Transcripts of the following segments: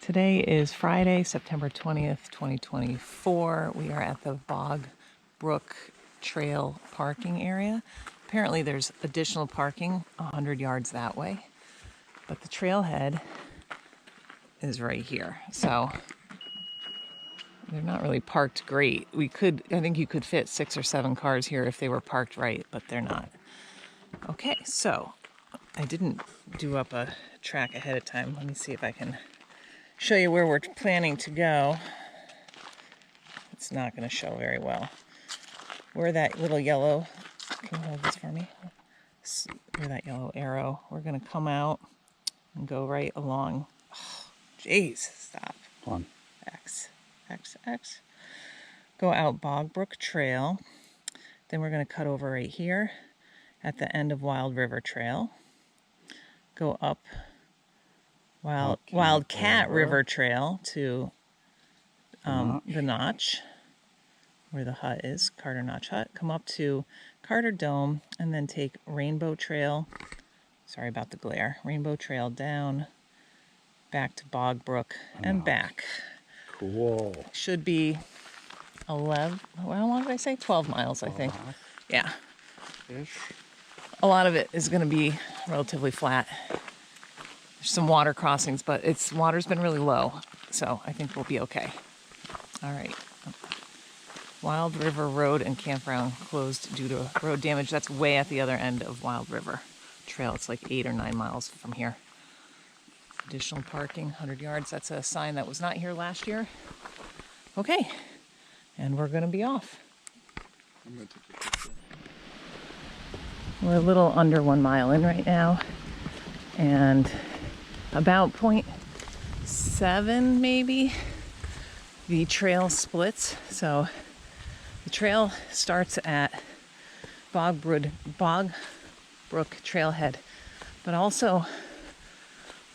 Today is Friday, September 20th, 2024. We are at the Brook Trail parking area. Apparently there's additional parking 100 yards that way, but the trailhead is right here. So they're not really parked great. I think you could fit 6 or 7 cars here if they were parked right, but they're not. Okay, so I didn't do up a track ahead of time. Let me see if I can show you where we're planning to go. It's not going to show very well. Where that little yellow, can you hold this for me? Where that yellow arrow, we're going to come out and go right along. Oh, jeez, stop. On. X. Go out Brook Trail. Then we're going to cut over right here at the end of Wild River Trail. Go up Wildcat River Trail to the Notch, where the hut is, Carter Notch Hut. Come up to Carter Dome and then take Rainbow Trail. Sorry about the glare. Rainbow Trail down, back to Brook and back. Cool. Should be 11, well, what did I say? 12 miles, I think. Yeah. Ish. A lot of it is going to be relatively flat. There's some water crossings, but water's been really low, so I think we'll be okay. All right. Wild River Road and Campground closed due to road damage. That's way at the other end of Wild River Trail. It's like 8 or 9 miles from here. Additional parking, 100 yards. That's a sign that was not here last year. Okay, and we're going to be off. I'm going to take a picture. We're a little under 1 mile in right now, and about 0.7 maybe, the trail splits. So the trail starts at Brook Trailhead, but also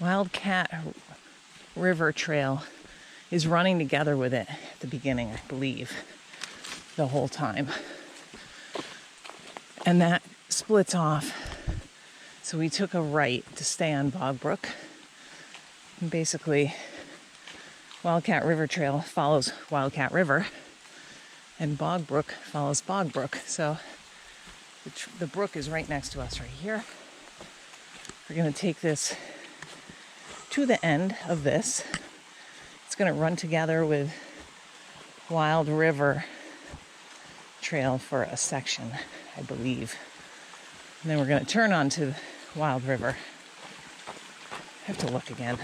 Wildcat River Trail is running together with it at the beginning, I believe, the whole time. And that splits off. So we took a right to stay on Brook. And basically, Wildcat River Trail follows Wildcat River, and Brook follows Brook. So the brook is right next to us right here. We're going to take this to the end of this. It's going to run together with Wild River Trail for a section, I believe. And then we're going to turn onto Wild River. I have to look again.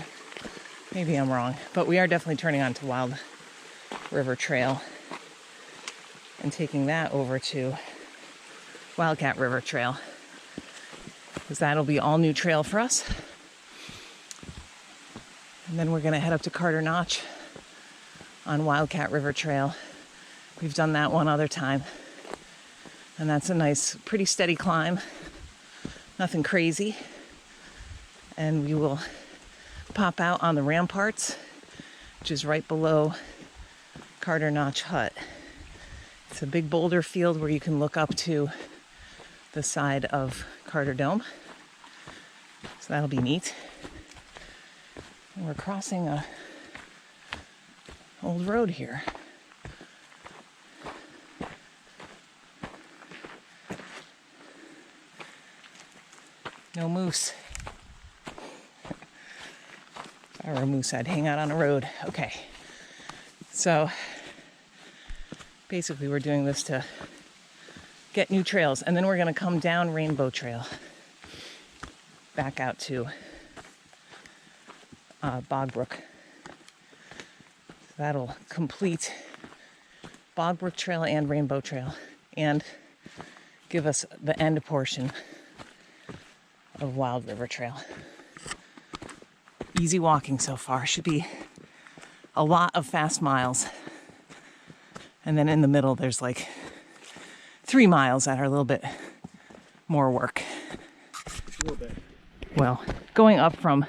Maybe I'm wrong, but we are definitely turning onto Wild River Trail and taking that over to Wildcat River Trail, because that'll be all new trail for us. And then we're going to head up to Carter Notch on Wildcat River Trail. We've done that one other time, and that's a nice, pretty steady climb. Nothing crazy. And we will pop out on the ramparts, which is right below Carter Notch Hut. It's a big boulder field where you can look up to the side of Carter Dome. So that'll be neat. And we're crossing a old road here. No moose. If I were a moose, I'd hang out on a road. Okay. So basically we're doing this to get new trails, and then we're going to come down Rainbow Trail back out to Brook. That'll complete Brook Trail and Rainbow Trail and give us the end portion of Wild River Trail. Easy walking so far. Should be a lot of fast miles. And then in the middle, there's like 3 miles that are a little bit more work. Well, going up from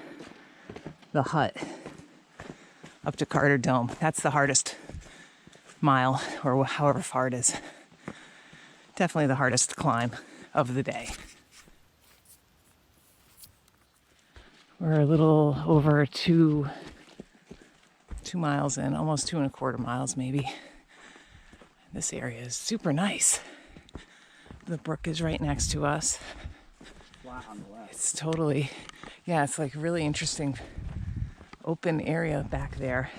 the hut up to Carter Dome, that's the hardest mile, or however far it is. Definitely the hardest climb of the day. We're a little over 2 2 miles in, almost 2.25 miles maybe. This area is super nice. The brook is right next to us. Flat on the left. It's totally, yeah, it's like a really interesting open area back there.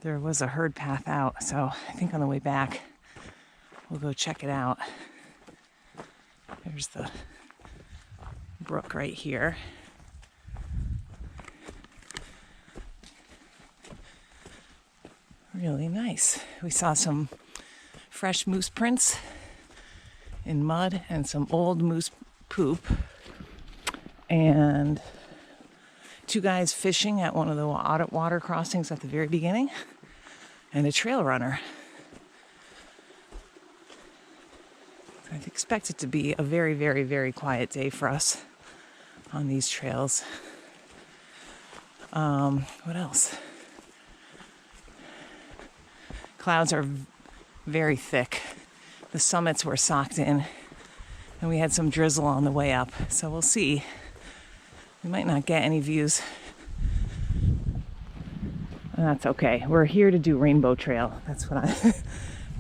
There was a herd path out, so I think on the way back we'll go check it out. There's the brook right here. Really nice. We saw some fresh moose prints in mud and some old moose poop. And 2 guys fishing at one of the water crossings at the very beginning. And a trail runner. I expect it to be a very, very, very quiet day for us on these trails. What else? Clouds are very thick. The summits were socked in, and we had some drizzle on the way up. So we'll see. We might not get any views. And that's okay. We're here to do Rainbow Trail. That's what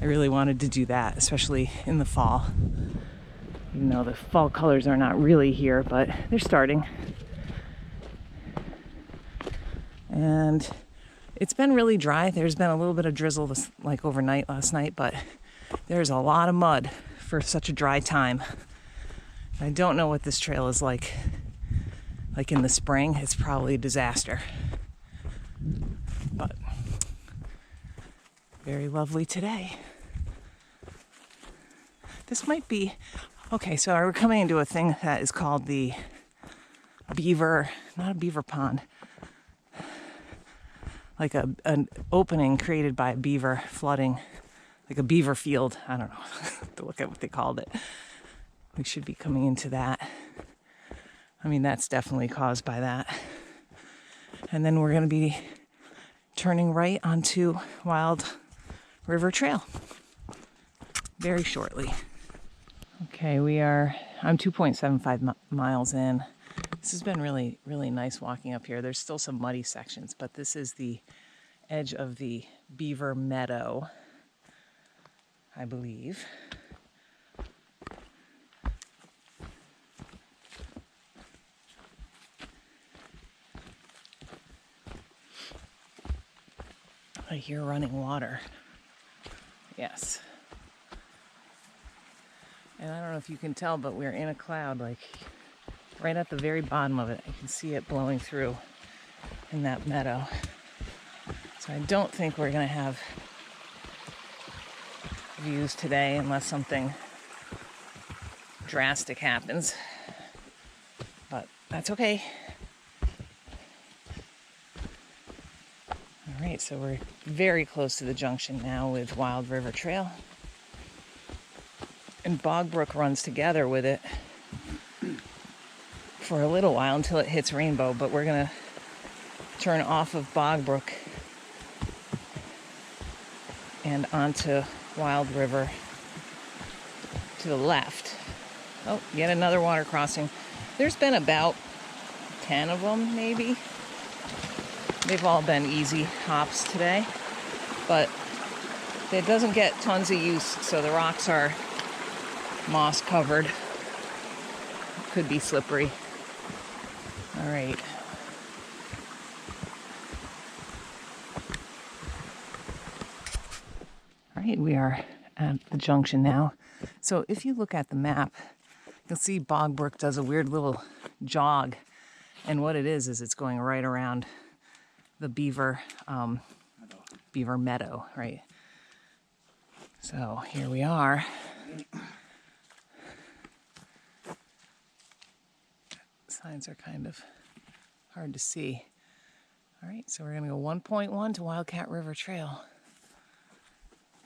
I really wanted to do that, especially in the fall. Even though the fall colors are not really here, but they're starting. And it's been really dry. There's been a little bit of drizzle like overnight last night, but there's a lot of mud for such a dry time. I don't know what this trail is like in the spring. It's probably a disaster. But very lovely today. This might be, okay, so we're coming into a thing that is called the beaver, not a beaver pond, like an opening created by a beaver flooding, like a beaver field. I don't know, to look at what they called it. We should be coming into that. I mean, that's definitely caused by that. And then we're going to be turning right onto Wild River Trail very shortly. Okay, I'm 2.75 miles in. This has been really, really nice walking up here. There's still some muddy sections, but this is the edge of the beaver meadow, I believe. I hear running water. Yes. And I don't know if you can tell, but we're in a cloud, like right at the very bottom of it. I can see it blowing through in that meadow. So I don't think we're going to have views today unless something drastic happens. But that's okay. All right, so we're very close to the junction now with Wild River Trail. And Bog Brook runs together with it for a little while until it hits Rainbow, but we're going to turn off of Bog Brook and onto Wild River to the left. Oh, yet another water crossing. There's been about 10 of them, maybe. They've all been easy hops today, but it doesn't get tons of use, so the rocks are moss covered. Could be slippery. All right. All right, we are at the junction now. So if you look at the map, you'll see Bog Brook does a weird little jog. And what it is it's going right around the beaver meadow, right? So here we are. Signs are kind of hard to see. All right, so we're going to go 1.1 to Wildcat River Trail.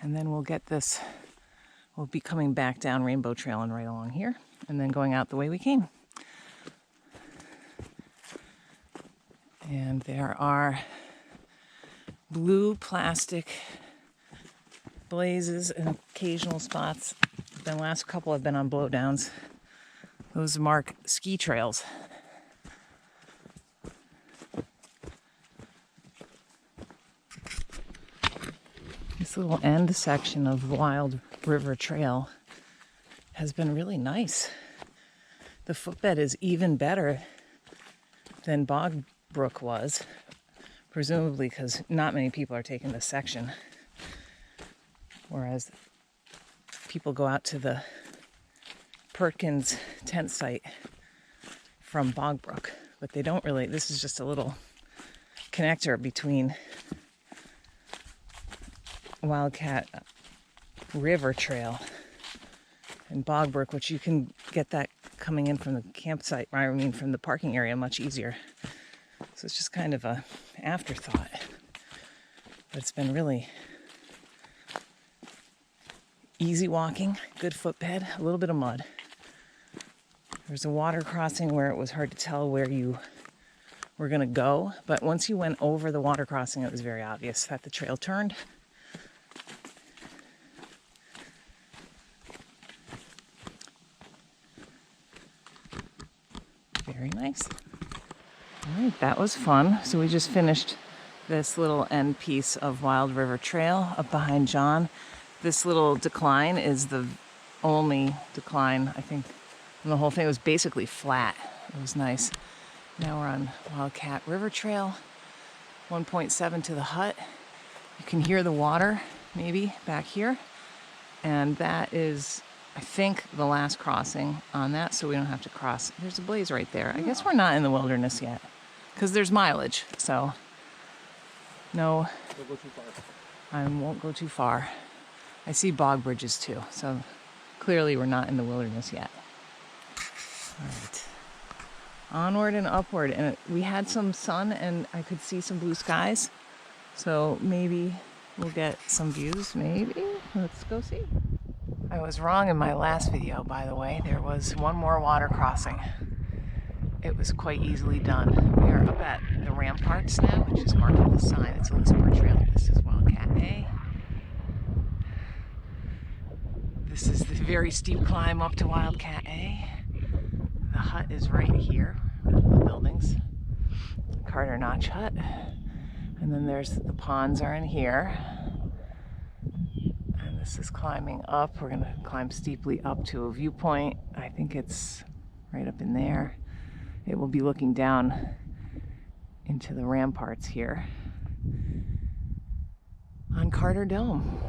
And then we'll be coming back down Rainbow Trail and right along here, and then going out the way we came. And there are blue plastic blazes in occasional spots. The last couple have been on blowdowns. Those mark ski trails. This little end section of Wild River Trail has been really nice. The footbed is even better than Bog Brook was, presumably because not many people are taking this section. Whereas people go out to the Perkins tent site from Bog Brook, but they don't really. This is just a little connector between Wildcat River Trail and Bog Brook, which you can get that coming in from the campsite, I mean from the parking area, much easier. So it's just kind of a afterthought. But it's been really easy walking, good footbed, a little bit of mud. There's a water crossing where it was hard to tell where you were going to go, but once you went over the water crossing, it was very obvious that the trail turned. Very nice. All right, that was fun. So we just finished this little end piece of Wild River Trail up behind John. This little decline is the only decline, I think, in the whole thing. It was basically flat. It was nice. Now we're on Wildcat River Trail, 1.7 to the hut. You can hear the water, maybe, back here. And that is, I think, the last crossing on that, so we don't have to cross. There's a blaze right there. I guess we're not in the wilderness yet, because there's mileage, so no, Don't go too far. I won't go too far. I see bog bridges too, so clearly we're not in the wilderness yet. All right. Onward and upward, and we had some sun and I could see some blue skies, so maybe we'll get some views, maybe. Let's go see. I was wrong in my last video, by the way. There was one more water crossing. It was quite easily done. We are up at the ramparts now, which is marked with a sign. It's a Lismore Trail. This is Wildcat A. This is the very steep climb up to Wildcat A. The hut is right here, the buildings. Carter Notch Hut. And then there's the ponds are in here. And this is climbing up. We're gonna climb steeply up to a viewpoint. I think it's right up in there. It will be looking down into the ramparts here on Carter Dome.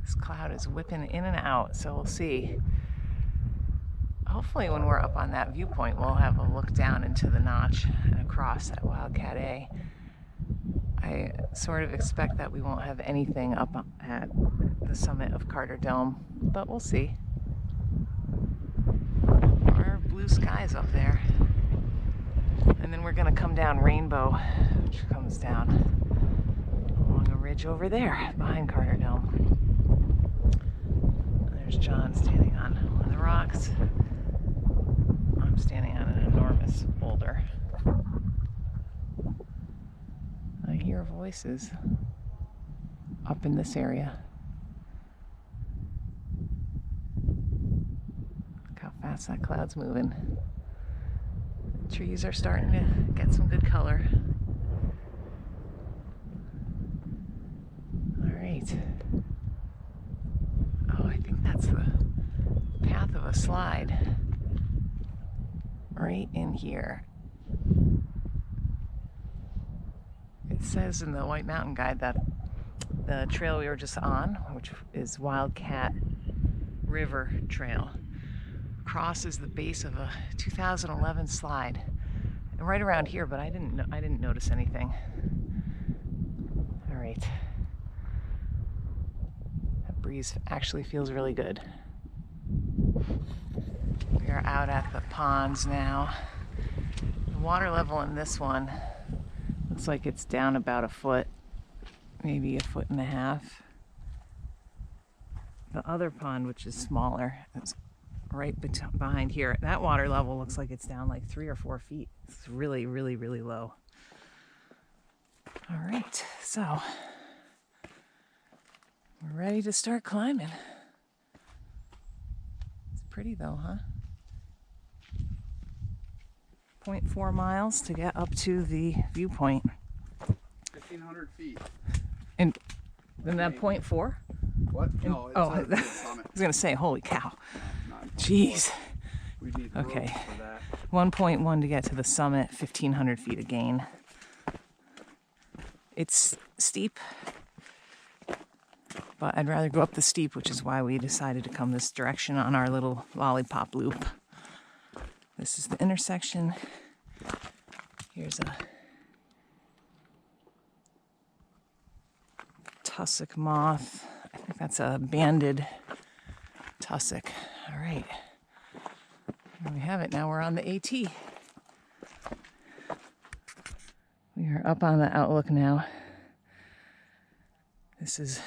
This cloud is whipping in and out, so we'll see. Hopefully when we're up on that viewpoint, we'll have a look down into the notch and across at Wildcat A. I sort of expect that we won't have anything up at the summit of Carter Dome, but we'll see. There are blue skies up there. And then we're gonna come down Rainbow, which comes down along a ridge over there behind Carter Dome. There's John standing on one of the rocks. I'm standing on an enormous boulder. I hear voices up in this area. Look how fast that cloud's moving. The trees are starting to get some good color. All right. Oh, I think that's the path of a slide. Right in here. It says in the White Mountain Guide that the trail we were just on, which is Wildcat River Trail, crosses the base of a 2011 slide. And right around here, but I didn't notice anything. All right. That breeze actually feels really good. We are out at the ponds now. The water level in this one looks like it's down about a foot, maybe a foot and a half. The other pond, which is smaller, is right behind here. That water level looks like it's down like 3 or 4 feet. It's really, really, really low. All right, so we're ready to start climbing. It's pretty though, huh? 0.4 miles to get up to the viewpoint. 1,500 feet. And Isn't that 0.4? What? No, it's Oh, at I the summit. was gonna say, holy cow. Not Jeez. We need Okay. ropes for that. 1.1 to get to the summit, 1,500 feet of gain. It's steep, but I'd rather go up the steep, which is why we decided to come this direction on our little lollipop loop. This is the intersection. Here's a tussock moth. I think that's a banded tussock. All right. There we have it. Now we're on the AT. We are up on the outlook now. This is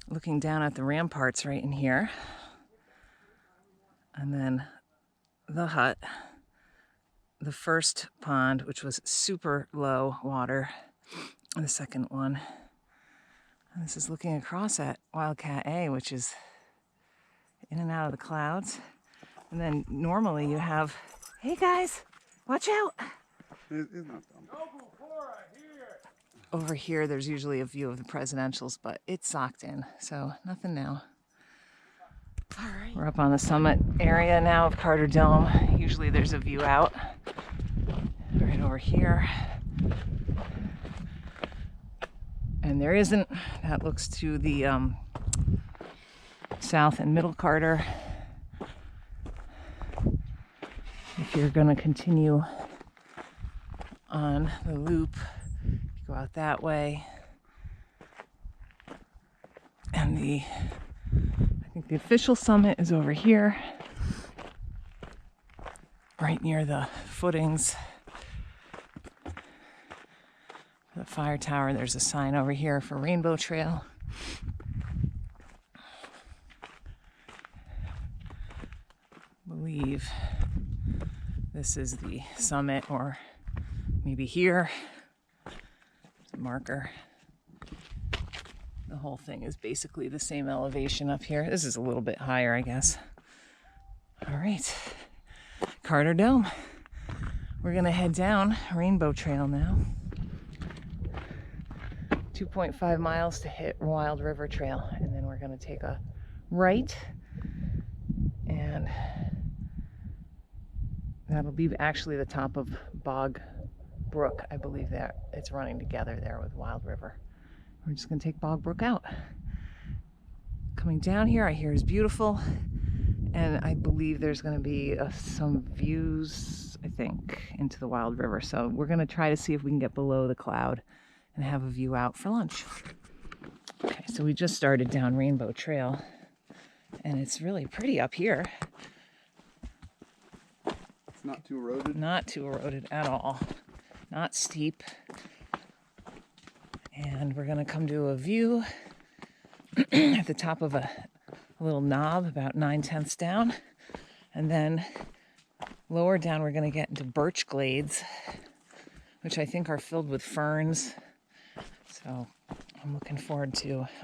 looking down at the ramparts right in here. And then the hut, the first pond, which was super low water, and the second one. And this is looking across at Wildcat A, which is in and out of the clouds. And then normally you have, hey guys, watch out. It's not dumb. Over here, there's usually a view of the presidentials, but it's socked in, so nothing now. All right. We're up on the summit area now of Carter Dome. Usually there's a view out right over here. And there isn't. That looks to the south and middle Carter. If you're going to continue on the loop, you go out that way. And I think the official summit is over here, right near the footings. The fire tower, there's a sign over here for Rainbow Trail. I believe this is the summit, or maybe here. There's a marker. The whole thing is basically the same elevation up here. This is a little bit higher, I guess. All right, Carter Dome. We're gonna head down Rainbow Trail now. 2.5 miles to hit Wild River Trail, and then we're gonna take a right, and that'll be actually the top of Brook. I believe that it's running together there with Wild River. We're just gonna take Brook out. Coming down here, I hear is beautiful, and I believe there's gonna be some views, I think, into the Wild River. So we're gonna try to see if we can get below the cloud and have a view out for lunch. Okay, so we just started down Rainbow Trail, and it's really pretty up here. It's not too eroded? Not too eroded at all. Not steep. And we're gonna come to a view at the top of a little knob, about 9/10 down. And then lower down, we're gonna get into birch glades, which I think are filled with ferns. So I'm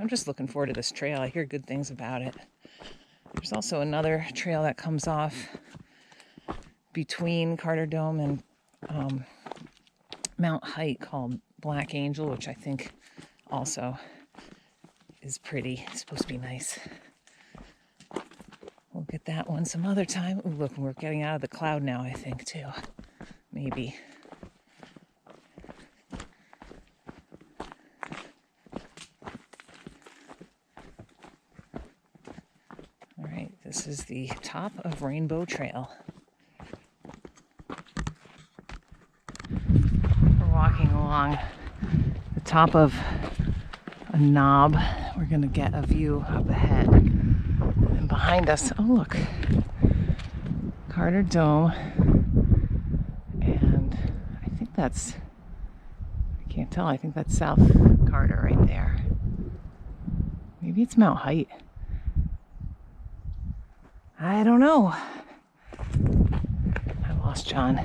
just looking forward to this trail. I hear good things about it. There's also another trail that comes off between Carter Dome and Mount Height called Black Angel, which I think also is pretty. It's supposed to be nice. We'll get that one some other time. Ooh, look, we're getting out of the cloud now, I think, too. Maybe. All right, this is the top of Rainbow Trail. We're walking along the top of a knob. We're gonna get a view up ahead. And behind us, oh look, Carter Dome. And I think I can't tell, I think that's South Carter right there. Maybe it's Mount Height. I don't know. I lost John.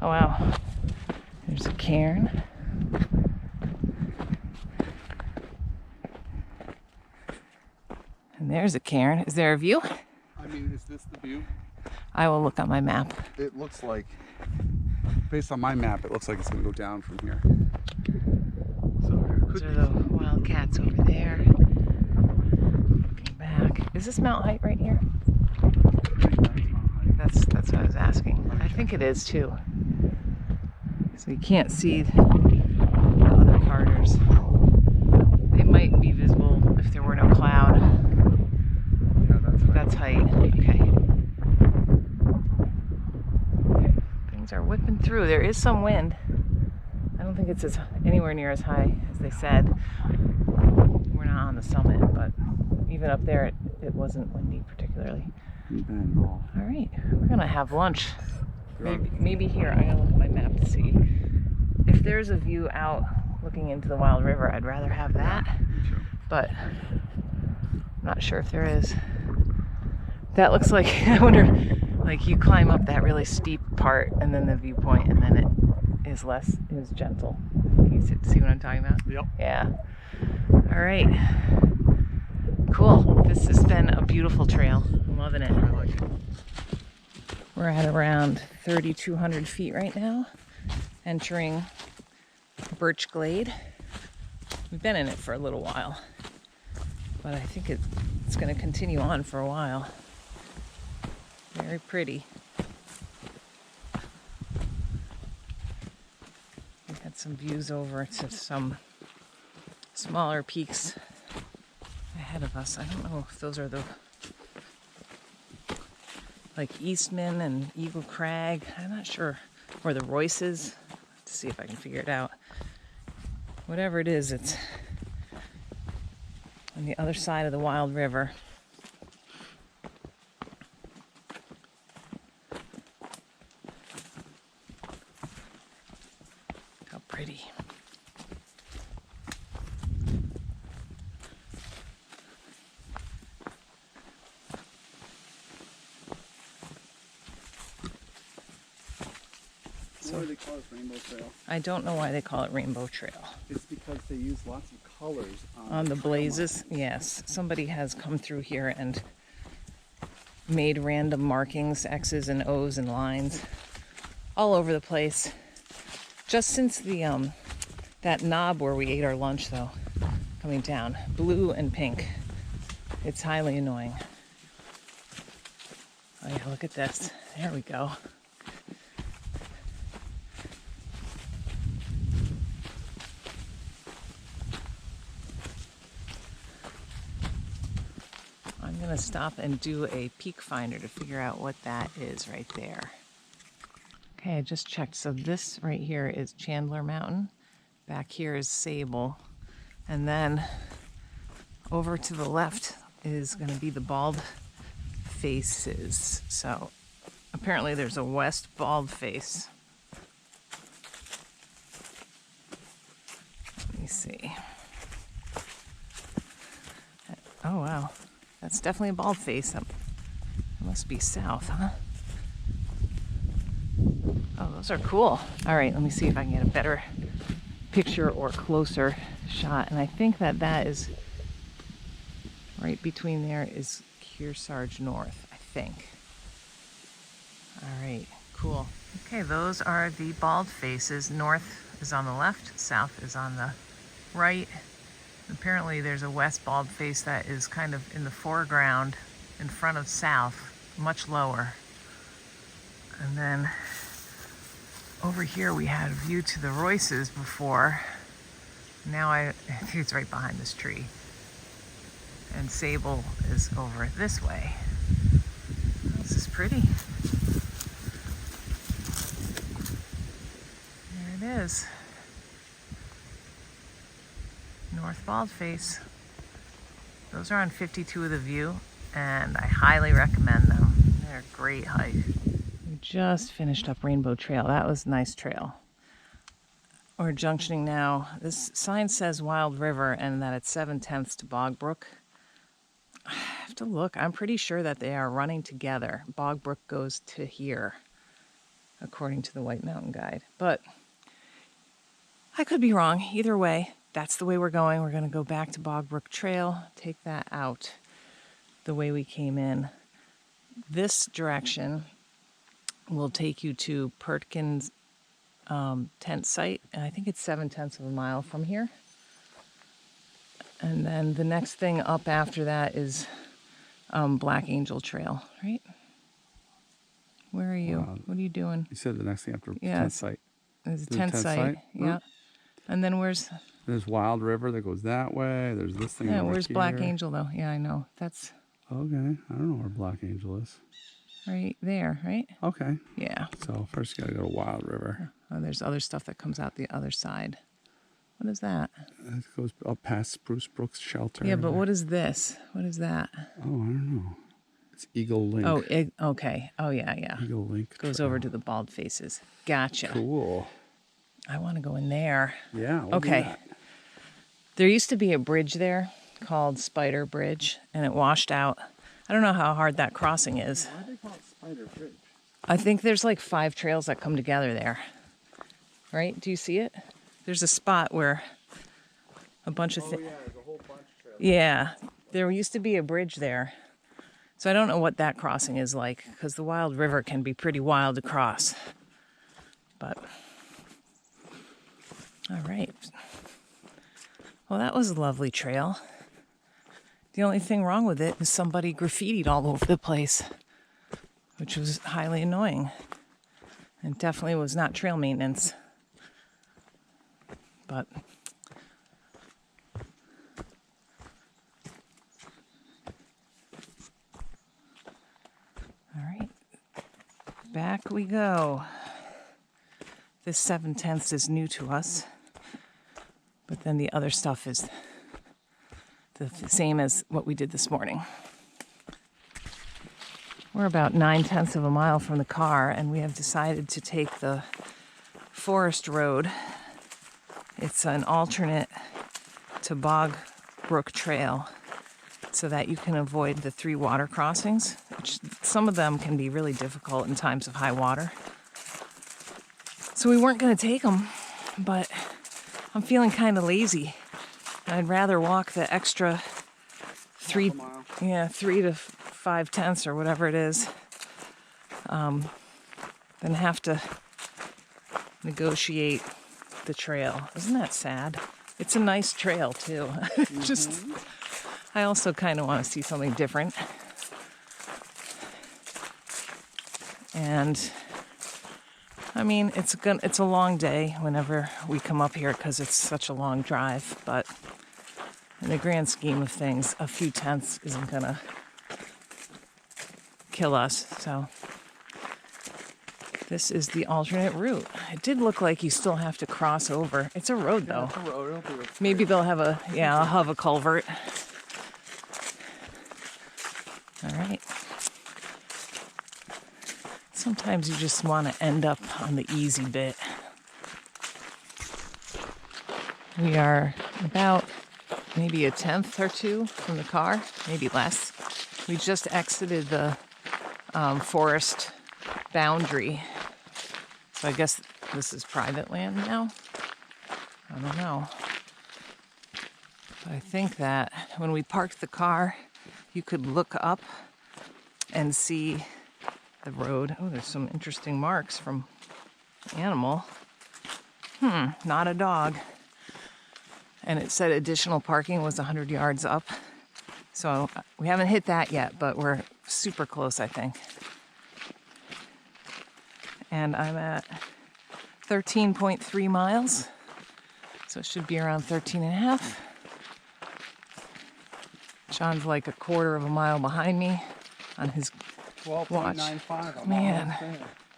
Oh wow, there's a cairn. And there's a cairn. Is there a view? I mean, is this the view? I will look on my map. It looks like based on my map, it looks like it's going to go down from here. So there Those could are be the some. Wildcats over there. Looking back. Is this Mount Height right here? That's what I was asking. I think it is too. So you can't see the other craters. They might be visible if there were no cloud. Yeah, that's That's height. Okay. Things are whipping through. There is some wind. I don't think it's anywhere near as high as they said. We're not on the summit, but even up there it wasn't windy particularly. All right, we're gonna have lunch. Maybe here. I'm gonna look at my map to see if there's a view out looking into the Wild River. I'd rather have that, but I'm not sure if there is. That looks like, I wonder, like you climb up that really steep part and then the viewpoint, and then it is gentle. Can you see what I'm talking about? Yep. Yeah. All right. Cool. This has been a beautiful trail. I'm loving it. I like it. We're at around 3,200 feet right now, entering Birch Glade. We've been in it for a little while, but I think it's going to continue on for a while. Very pretty. We had some views over to some smaller peaks ahead of us. I don't know if those are the like Eastman and Eagle Crag. I'm not sure. Or the Royces. Let's see if I can figure it out. Whatever it is, it's on the other side of the Wild River. How pretty. Why do they call it Rainbow Trail? I don't know why they call it Rainbow Trail. It's because they use lots of colors On the trail blazes, markings. yes. Somebody has come through here and made random markings, X's and O's and lines all over the place. Just since the that knob where we ate our lunch though, coming down, blue and pink. It's highly annoying. Oh yeah, look at this. There we go. I'm gonna stop and do a peak finder to figure out what that is right there. Okay, I just checked. So this right here is Chandler Mountain. Back here is Sable. And then over to the left is gonna be the Bald Faces. So apparently there's a West Bald Face. Let me see. Oh wow. That's definitely a bald face. That must be south, huh? Oh, those are cool. All right, let me see if I can get a better picture or closer shot. And I think that is right between there is Kearsarge North, I think. All right, cool. Okay, those are the bald faces. North is on the left, south is on the right. Apparently there's a west bald face that is kind of in the foreground in front of south, much lower. And then over here we had a view to the Royces before. Now I think it's right behind this tree. And Sable is over this way. This is pretty. There it is. North Bald Face. Those are on 52 of the View, and I highly recommend them. They're a great hike. We just finished up Rainbow Trail. That was a nice trail. We're junctioning now. This sign says Wild River and that it's 7/10 to Bog Brook. I have to look. I'm pretty sure that they are running together. Bog Brook goes to here, according to the White Mountain Guide. But I could be wrong. Either way, that's the way we're going. We're going to go back to Bog Brook Trail, take that out the way we came in. This direction will take you to Perkins tent site, and I think it's 7/10 of a mile from here. And then the next thing up after that is Black Angel Trail, right? Where are you? What are you doing? You said the next thing after Yeah, tent site. There's a There's tent site. Yeah. And then where's... There's Wild River that goes that way. There's this thing over where's here. Black Angel, though? Yeah, I know. That's... Okay. I don't know where Black Angel is. right there, right? Okay. Yeah. So first you got to go to Wild River. Oh, there's other stuff that comes out the other side. What is that? It goes up past Spruce Brook's shelter. Yeah, but what is this? What is that? Oh, I don't know. It's Eagle Link. Oh, okay. Oh, yeah. Eagle Link Goes over to the Bald Faces. Gotcha. Cool. I want to go in there. Yeah. We'll do Okay. that. There used to be a bridge there called Spider Bridge, and it washed out. I don't know how hard that crossing is. Why do they call it Spider Bridge? I think there's like 5 trails that come together there. Right? Do you see it? There's a spot where a bunch of things... yeah, there's a whole bunch of trails. Yeah. There used to be a bridge there. So I don't know what that crossing is like, because the Wild River can be pretty wild to cross. But... all right. Well, that was a lovely trail. The only thing wrong with it is somebody graffitied all over the place, which was highly annoying. And definitely was not trail maintenance. But all right, back we go. This 7/10 is new to us, but then the other stuff is the same as what we did this morning. We're about 9/10 of a mile from the car, and we have decided to take the forest road. It's an alternate to Brook Trail, so that you can avoid the 3 water crossings, which some of them can be really difficult in times of high water. So we weren't going to take them, but I'm feeling kind of lazy. I'd rather walk the extra 3 to 5/10 or whatever it is, than have to negotiate the trail. Isn't that sad? It's a nice trail too. Just, I also kind of want to see something different. And I mean, it's a long day whenever we come up here because it's such a long drive, but in the grand scheme of things, a few tenths isn't gonna kill us. So this is the alternate route. It did look like you still have to cross over. It's a road though. It's a road. It'll be Maybe they'll have I'll have a culvert. All right. Sometimes you just want to end up on the easy bit. We are about maybe 1/10 or 2 from the car, maybe less. We just exited the forest boundary. So I guess this is private land now? I don't know. But I think that when we parked the car, you could look up and see the road. Oh, there's some interesting marks from animal. Not a dog. And it said additional parking was 100 yards up. So we haven't hit that yet, but we're super close, I think. And I'm at 13.3 miles. So it should be around 13 and a half. John's like a quarter of a mile behind me on his 12.95. Man,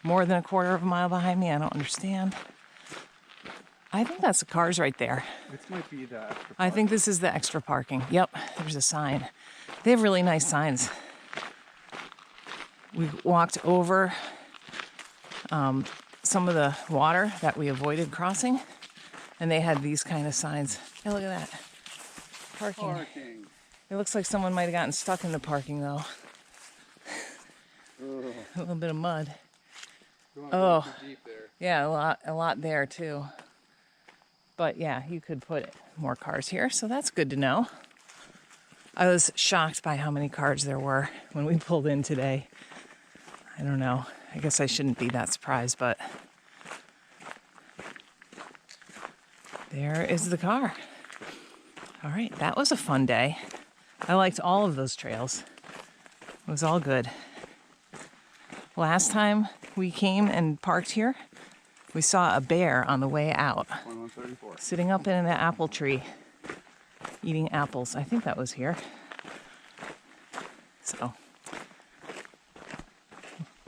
more than a quarter of a mile behind me. I don't understand. I think that's the cars right there. This might be the extra I think this is the extra parking. Yep, there's a sign. They have really nice signs. We walked over some of the water that we avoided crossing, and they had these kind of signs. Hey, look at that. Parking. It looks like someone might have gotten stuck in the parking, though. A little bit of mud. Oh, deep there. yeah, a lot there, too. But yeah, you could put more cars here, so that's good to know. I was shocked by how many cars there were when we pulled in today. I don't know. I guess I shouldn't be that surprised, but There is the car. All right, that was a fun day. I liked all of those trails. It was all good. Last time we came and parked here, we saw a bear on the way out, 1134. sitting up in an apple tree, eating apples. I think that was here. So,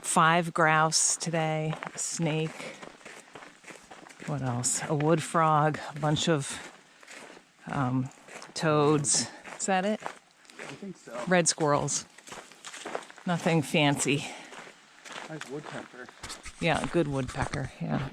5 grouse today, a snake. What else? A wood frog, a bunch of toads. Is that it? I think so. Red squirrels. Nothing fancy. Nice woodpecker. Yeah, good woodpecker. Yeah.